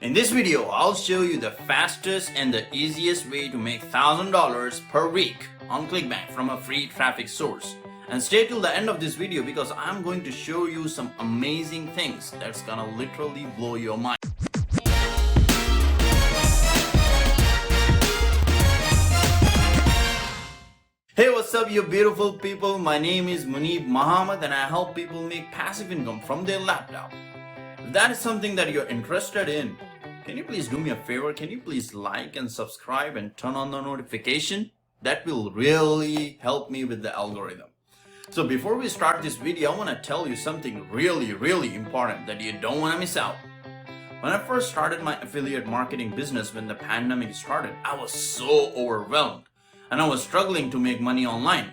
In this video, I'll show you the fastest and the easiest way to make $1,000 per week on Clickbank from a free traffic source. And stay till the end of this video because I'm going to show you some amazing things that's gonna literally blow your mind. Hey, what's up you beautiful people? My name is Muneebmohammed and I help people make passive income from their laptop. If that is something that you're interested in, can you please do me a favor? Can you please like and subscribe and turn on the notification? That will really help me with the algorithm. So before we start this video, I want to tell you something really important that you don't want to miss out. When I first started my affiliate marketing business when the pandemic started, I was so overwhelmed and I was struggling to make money online.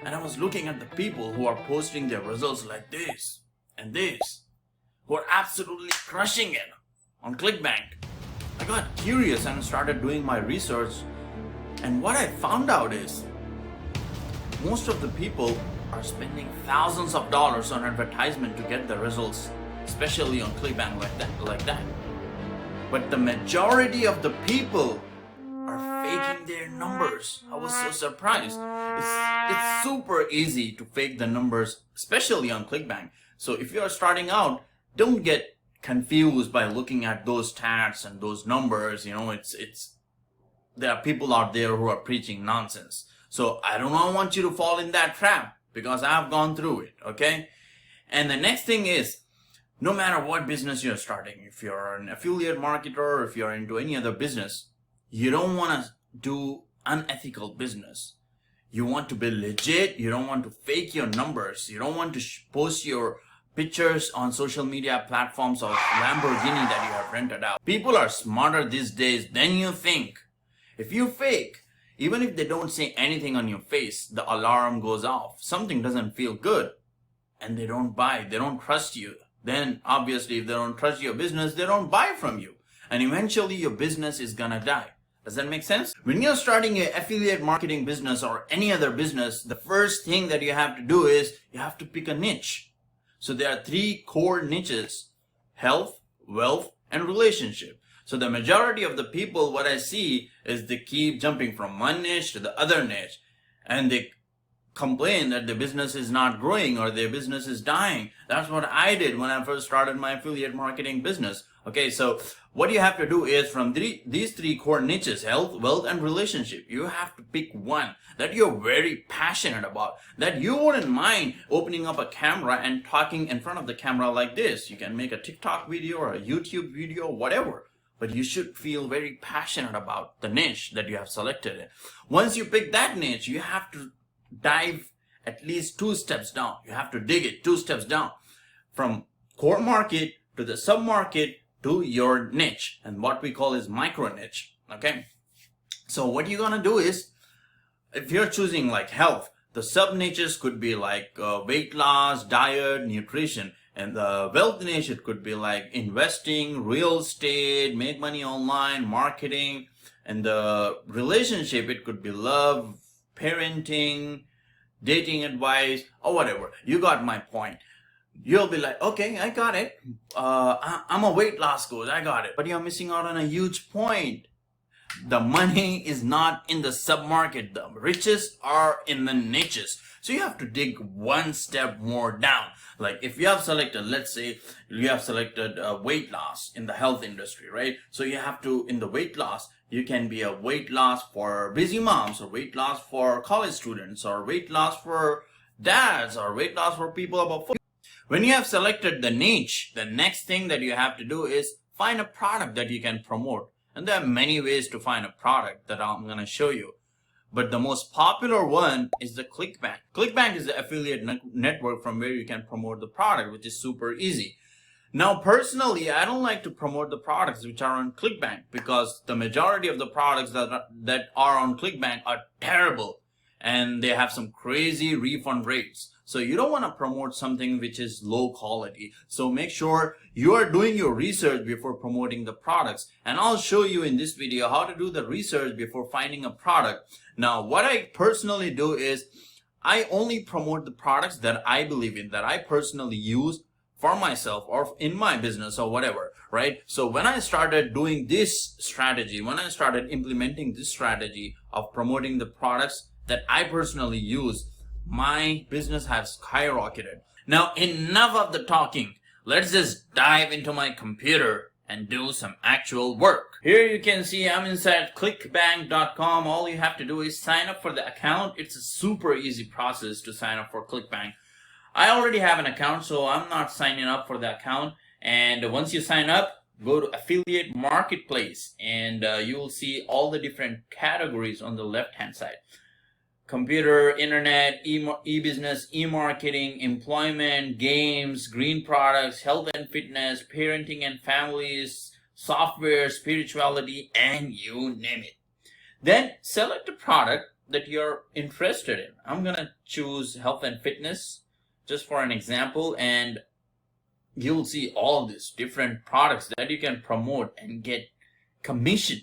And I was looking at the people who are posting their results like this and this, who are absolutely crushing it on Clickbank. I got curious and started doing my research, and what I found out is most of the people are spending thousands of dollars on advertisement to get the results, especially on Clickbank like that. But the majority of the people are faking their numbers. I was so surprised. It's super easy to fake the numbers, especially on Clickbank. So if you are starting out, don't get confused by looking at those stats and those numbers. You know, there are people out there who are preaching nonsense. So I don't want you to fall in that trap because I've gone through it, okay? And the next thing is, no matter what business you're starting, if you're an affiliate marketer, if you're into any other business, you don't want to do unethical business. You want to be legit. You don't want to fake your numbers. You don't want to post your pictures on social media platforms of Lamborghini that you have rented out. People are smarter these days than you think. If you fake, even if they don't say anything on your face, the alarm goes off. Something doesn't feel good and they don't buy. They don't trust you. Then obviously if they don't trust your business, they don't buy from you. And eventually your business is gonna die. Does that make sense? When you're starting an affiliate marketing business or any other business, the first thing that you have to do is you have to pick a niche. So there are three core niches: health, wealth, and relationship. So the majority of the people, what I see is they keep jumping from one niche to the other niche and they complain that the business is not growing or their business is dying. That's what I did when I first started my affiliate marketing business. Okay, so what you have to do is from these three core niches, health, wealth, and relationship, you have to pick one that you're very passionate about, that you wouldn't mind opening up a camera and talking in front of the camera like this. You can make a TikTok video or a YouTube video, whatever. But you should feel very passionate about the niche that you have selected. Once you pick that niche, you have to dive at least 2 steps down. You have to dig it 2 steps down from core market to the sub market to your niche, and what we call is micro niche. Okay, so what you're gonna do is, if you're choosing like health, the sub niches could be like weight loss, diet, nutrition. And the wealth niche, it could be like investing, real estate, make money online, marketing. And the relationship, it could be love, parenting, dating advice, or whatever. You got my point. You'll be like, okay, I got it. I'm a weight loss coach, I got it. But you're missing out on a huge point. The money is not in the sub-market. The riches are in the niches. So you have to dig 1 step more down. Like if you have selected, let's say you have selected weight loss in the health industry, right? So you have to, in the weight loss, you can be a weight loss for busy moms, or weight loss for college students, or weight loss for dads, or weight loss for people about 40. When you have selected the niche, the next thing that you have to do is find a product that you can promote. And there are many ways to find a product that I'm going to show you. But the most popular one is the Clickbank. Clickbank is the affiliate network from where you can promote the product, which is super easy. Now, personally, I don't like to promote the products which are on Clickbank because the majority of the products that are on Clickbank are terrible and they have some crazy refund rates. So you don't want to promote something which is low quality. So make sure you are doing your research before promoting the products. And I'll show you in this video how to do the research before finding a product. Now, what I personally do is I only promote the products that I believe in, that I personally use for myself or in my business or whatever. right? So when I started doing this strategy, when I started implementing this strategy of promoting the products that I personally use, my business has skyrocketed. Now, enough of the talking. Let's just dive into my computer and do some actual work. Here you can see I'm inside clickbank.com. All you have to do is sign up for the account. It's a super easy process to sign up for Clickbank. I already have an account, so I'm not signing up for the account. And once you sign up, go to affiliate marketplace, and you will see all the different categories on the left hand side. Computer, internet, e-business, e-marketing, employment, games, green products, health and fitness, parenting and families, software, spirituality, and you name it. Then select a product that you're interested in. I'm gonna choose health and fitness just for an example, and you'll see all these different products that you can promote and get commission.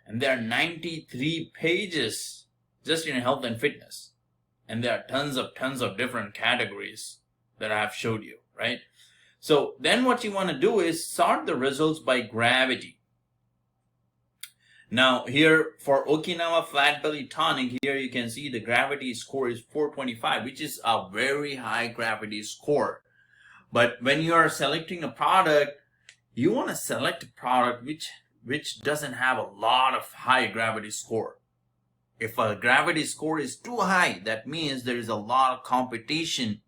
And there are 93 pages just in health and fitness, and there are tons of different categories that I have showed you, right? So then what you want to do is sort the results by gravity. Now here for Okinawa flat belly tonic, here you can see the gravity score is 425, which is a very high gravity score. But when you are selecting a product, you want to select a product which doesn't have a lot of high gravity score. If a gravity score is too high, that means there is a lot of competition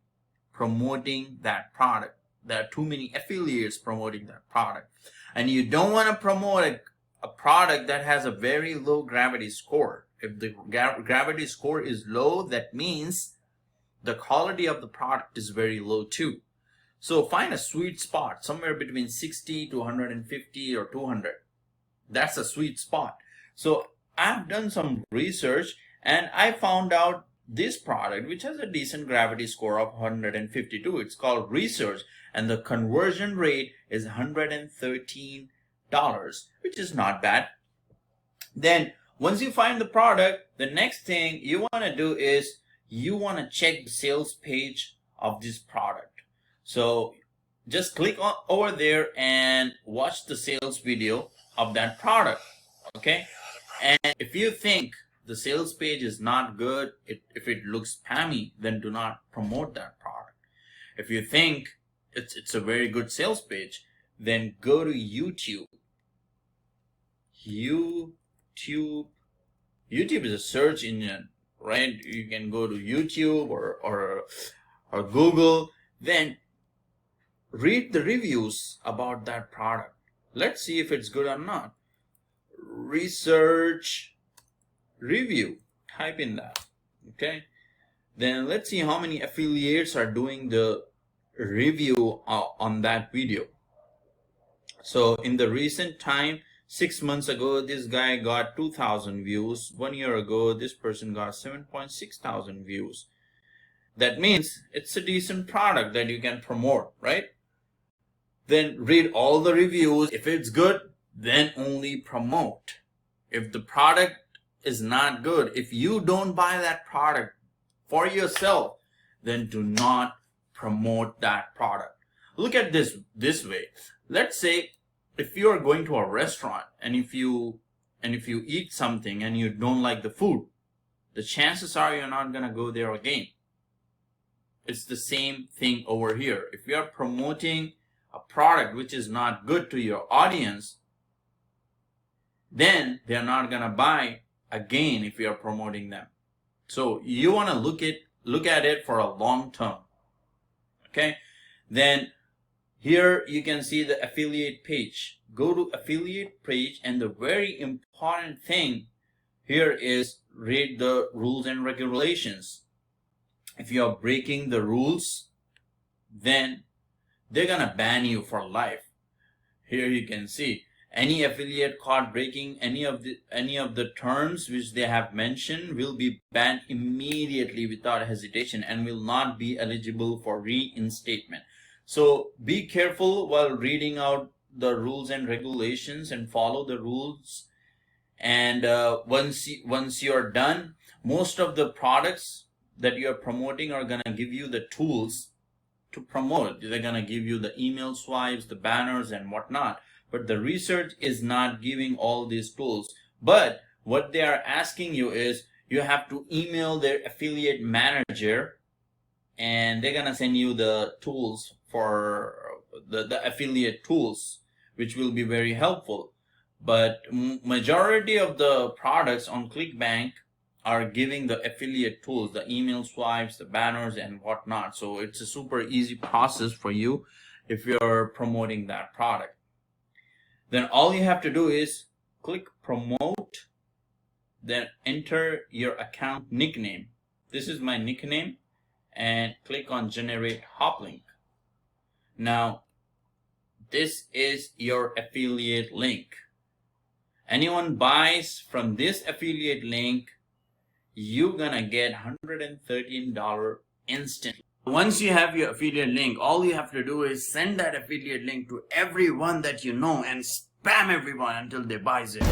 promoting that product. There are too many affiliates promoting that product. And you don't want to promote a product that has a very low gravity score. If the gravity score is low, that means the quality of the product is very low too. So find a sweet spot somewhere between 60 to 150 or 200. That's a sweet spot. So I've done some research and I found out this product which has a decent gravity score of 152. It's called Research, and the conversion rate is $113, which is not bad. Then once you find the product, the next thing you want to do is you want to check the sales page of this product. So just click on over there and watch the sales video of that product, okay? And if you think the sales page is not good, if it looks spammy, then do not promote that product. If you think it's a very good sales page, then go to YouTube. YouTube is a search engine, right? You can go to YouTube or Google, then read the reviews about that product. Let's see if it's good or not. Research review, type in that, okay? Then let's see how many affiliates are doing the review on that video. So in the recent time, 6 months ago, this guy got 2,000 views. 1 year ago, this person got 7.6 thousand views. That means it's a decent product that you can promote, right? Then read all the reviews. If it's good, then only promote. If the product is not good, if you don't buy that product for yourself, then do not promote that product. Look at this way. Let's say if you are going to a restaurant and if you eat something and you don't like the food, the chances are you're not gonna go there again. It's the same thing over here. If you are promoting a product which is not good to your audience, then they're not gonna buy again if you are promoting them. So you want to look at it for a long term, okay? Then here you can see the affiliate page. Go to affiliate page, and the very important thing here is read the rules and regulations. If you are breaking the rules, then they're gonna ban you for life. Here you can see any affiliate caught breaking any of the terms which they have mentioned will be banned immediately without hesitation and will not be eligible for reinstatement. So be careful while reading out the rules and regulations and follow the rules. And once you're done, most of the products that you're promoting are gonna give you the tools to promote. They're gonna give you the email swipes, the banners and whatnot. But the research is not giving all these tools. But what they are asking you is you have to email their affiliate manager, and they're gonna send you the tools for the affiliate tools, which will be very helpful. But majority of the products on Clickbank are giving the affiliate tools, the email swipes, the banners and whatnot. So it's a super easy process for you if you're promoting that product. Then all you have to do is click promote, then enter your account nickname. This is my nickname, and click on generate hop link. Now this is your affiliate link. Anyone buys from this affiliate link, you're gonna get $113 instantly. Once you have your affiliate link, all you have to do is send that affiliate link to everyone that you know and spam everyone until they buys it.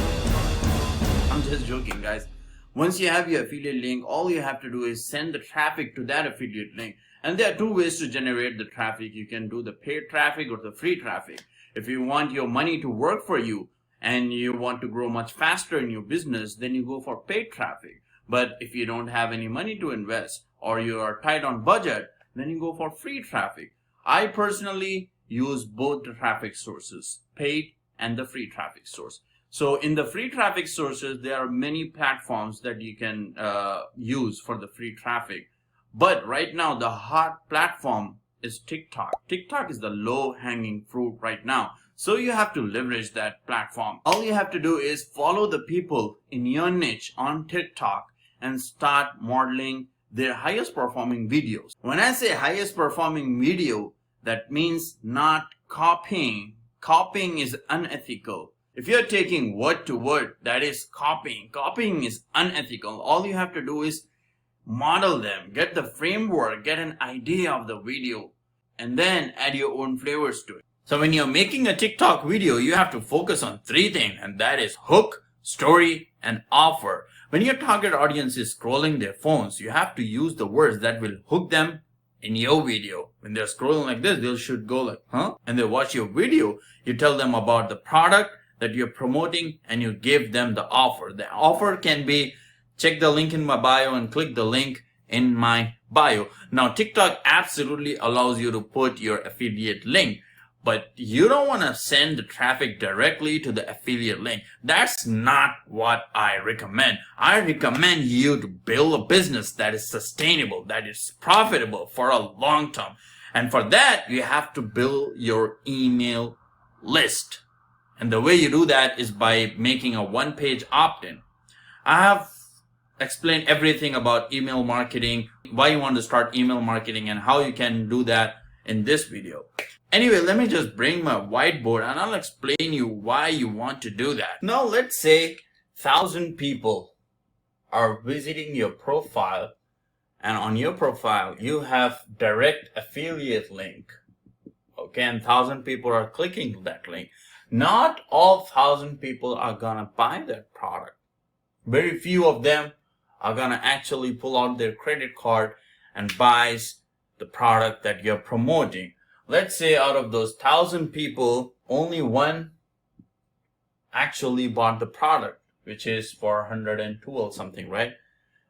I'm just joking, guys. Once you have your affiliate link, all you have to do is send the traffic to that affiliate link. And there are two ways to generate the traffic. You can do the paid traffic or the free traffic. If you want your money to work for you and you want to grow much faster in your business, then you go for paid traffic. But if you don't have any money to invest or you are tight on budget, then you go for free traffic. I personally use both the traffic sources, paid and the free traffic source. So in the free traffic sources, there are many platforms that you can use for the free traffic. But right now, the hot platform is TikTok. TikTok is the low-hanging fruit right now. So you have to leverage that platform. All you have to do is follow the people in your niche on TikTok and start modeling their highest performing videos. When I say highest performing video, that means not copying. Copying is unethical. If you're taking word to word, that is copying. Copying is unethical. All you have to do is model them, get the framework, get an idea of the video, and then add your own flavors to it. So when you're making a TikTok video, you have to focus on three things, and that is hook, story, and offer. When your target audience is scrolling their phones, you have to use the words that will hook them in your video. When they're scrolling like this, they should go like, huh? And they watch your video, you tell them about the product that you're promoting and you give them the offer. The offer can be, check the link in my bio and click the link in my bio. Now, TikTok absolutely allows you to put your affiliate link, but you don't want to send the traffic directly to the affiliate link. That's not what I recommend. I recommend you to build a business that is sustainable, that is profitable for a long term. And for that, you have to build your email list. And the way you do that is by making a one-page opt-in. I have explained everything about email marketing, why you want to start email marketing, and how you can do that in this video. Anyway, let me just bring my whiteboard and I'll explain you why you want to do that. Now, let's say 1,000 people are visiting your profile, and on your profile, you have direct affiliate link. Okay, and 1,000 people are clicking that link. Not all 1,000 people are gonna buy that product. Very few of them are gonna actually pull out their credit card and buys the product that you're promoting. Let's say out of those 1,000 people, only one actually bought the product, which is for 112 something, right?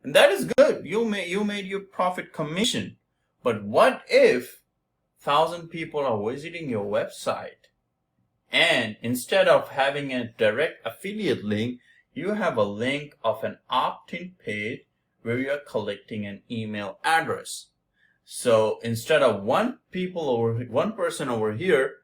And that is good. You made your profit commission. But what if 1,000 people are visiting your website, and instead of having a direct affiliate link, you have a link of an opt-in page where you're collecting an email address. So instead of one person over here,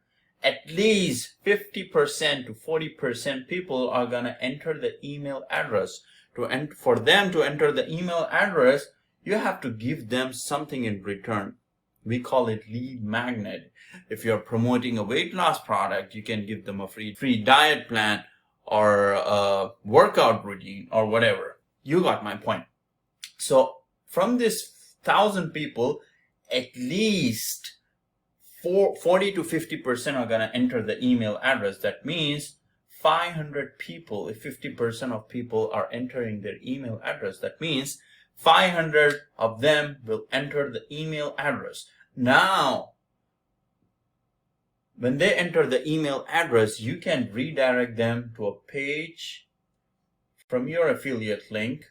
at least 50% to 40% people are gonna enter the email address. For them to enter the email address, you have to give them something in return. We call it lead magnet. If you're promoting a weight loss product, you can give them a free diet plan or a workout routine or whatever. You got my point. So from this 1,000 people, at least 40 to 50% are going to enter the email address. That means 500 people, if 50% of people are entering their email address, that means 500 of them will enter the email address. Now, when they enter the email address, you can redirect them to a page from your affiliate link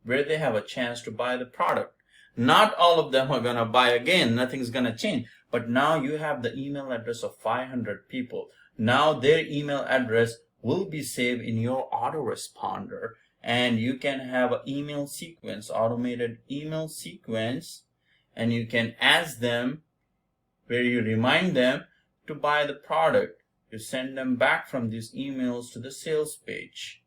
where they have a chance to buy the product. Not all of them are going to buy again. Nothing's going to change. But now you have the email address of 500 people. Now their email address will be saved in your autoresponder. And you can have an email sequence, automated email sequence. And you can ask them where you remind them to buy the product. You send them back from these emails to the sales page.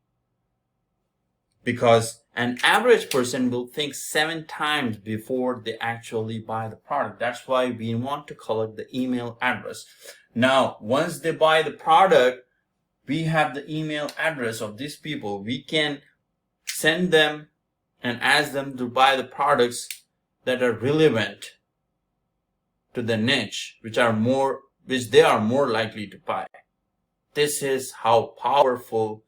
Because an average person will think 7 times before they actually buy the product. That's why we want to collect the email address. Now, once they buy the product, we have the email address of these people. We can send them and ask them to buy the products that are relevant to the niche, which they are more likely to buy. This is how powerful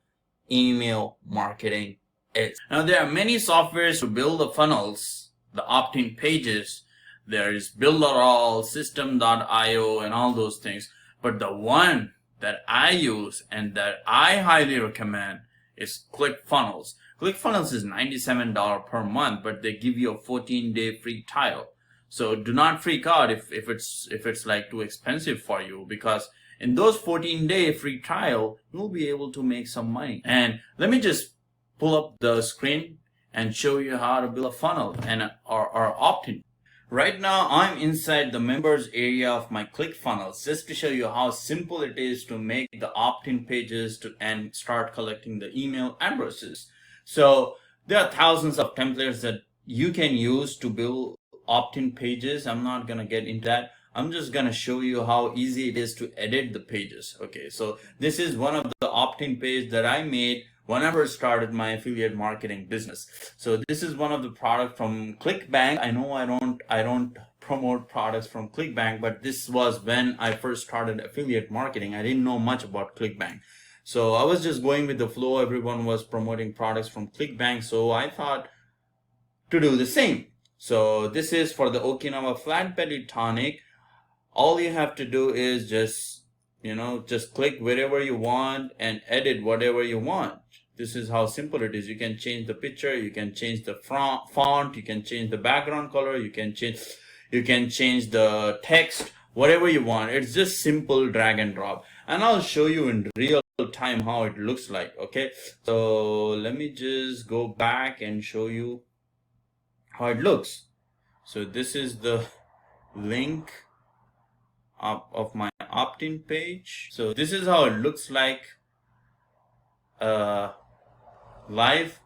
email marketing is. Now, there are many softwares to build the funnels, the opt-in pages. There is Builderall, System.io, and all those things. But the one that I use and that I highly recommend is ClickFunnels. ClickFunnels is $97 per month, but they give you a 14-day free trial. So do not freak out if it's like too expensive for you, because in those 14-day free trial, you'll be able to make some money. And let me just pull up the screen and show you how to build a funnel and or opt-in. Right now, I'm inside the members area of my ClickFunnels just to show you how simple it is to make the opt-in pages and start collecting the email addresses. So there are thousands of templates that you can use to build opt-in pages. I'm not going to get into that. I'm just going to show you how easy it is to edit the pages. Okay, so this is one of the opt-in page that I made when I first started my affiliate marketing business. So this is one of the products from Clickbank. I know I don't promote products from Clickbank, but this was when I first started affiliate marketing. I didn't know much about Clickbank. So I was just going with the flow. Everyone was promoting products from Clickbank. So I thought to do the same. So this is for the Okinawa Flat Belly Tonic. All you have to do is just click wherever you want and edit whatever you want. This is how simple it is. You can change the picture, you can change the font, you can change the background color, you can change the text, whatever you want. It's just simple drag and drop. And I'll show you in real time how it looks like. Okay, so let me just go back and show you how it looks. So this is the link of my opt-in page. So this is how it looks like live.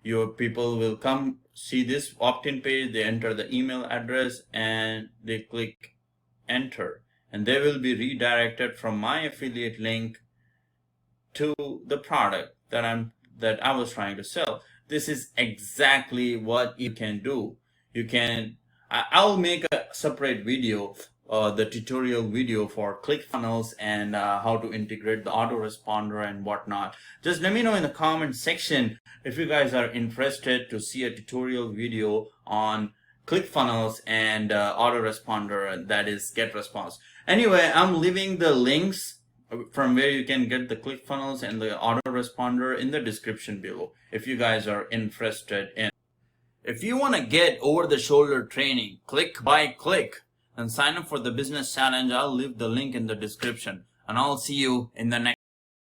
Your people will come see this opt-in page, they enter the email address and they click enter, and they will be redirected from my affiliate link to the product that I was trying to sell. This is exactly what you can do. I'll make a separate video, the tutorial video for ClickFunnels and how to integrate the autoresponder and whatnot. Just let me know in the comment section if you guys are interested to see a tutorial video on ClickFunnels and autoresponder, that is GetResponse. Anyway, I'm leaving the links from where you can get the ClickFunnels and the autoresponder in the description below if you guys are interested in. If you want to get over-the-shoulder training, click by click, and sign up for the business challenge, I'll leave the link in the description. And I'll see you in the next